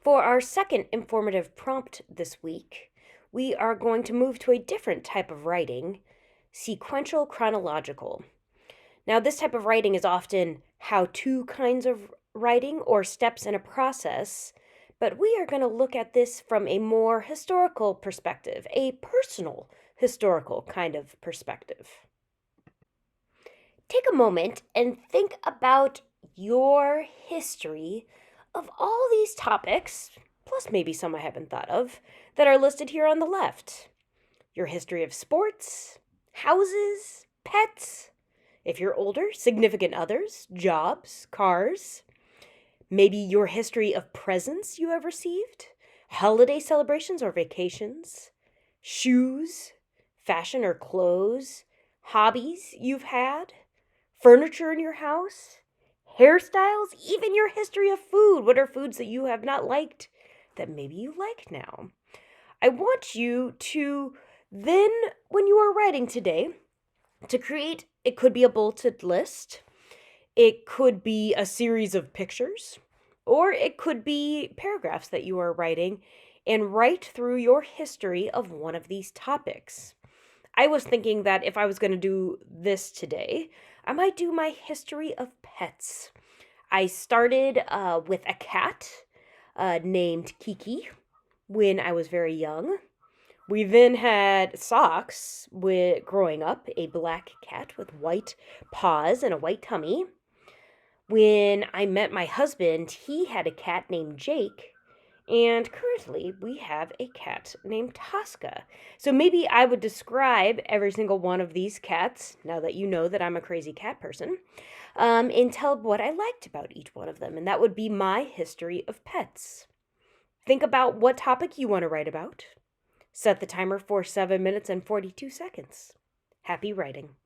For our second informative prompt this week, we are going to move to a different type of writing, sequential chronological. Now, this type of writing is often how to kinds of writing or steps in a process, but we are going to look at this from a more historical perspective, a personal historical kind of perspective. Take a moment and think about your history of all these topics, plus maybe some I haven't thought of, that are listed here on the left. Your history of sports, houses, pets, if you're older, significant others, jobs, cars, maybe your history of presents you have received, holiday celebrations or vacations, shoes, fashion or clothes, hobbies you've had, furniture in your house, hairstyles, even your history of food. What are foods that you have not liked that maybe you like now? I want you to then, when you are writing today, to create, it could be a bulleted list, it could be a series of pictures, or it could be paragraphs that you are writing and write through your history of one of these topics. I was thinking that if I was going to do this today, I might do my history of pets. I started with a cat named Kiki when I was very young. We then had Socks with growing up, a black cat with white paws and a white tummy. When I met my husband, he had a cat named Jake, and currently we have a cat named Tosca. So maybe I would describe every single one of these cats, now that you know that I'm a crazy cat person, and tell what I liked about each one of them. And that would be my history of pets. Think about what topic you want to write about. Set the timer for 7 minutes and 42 seconds. Happy writing.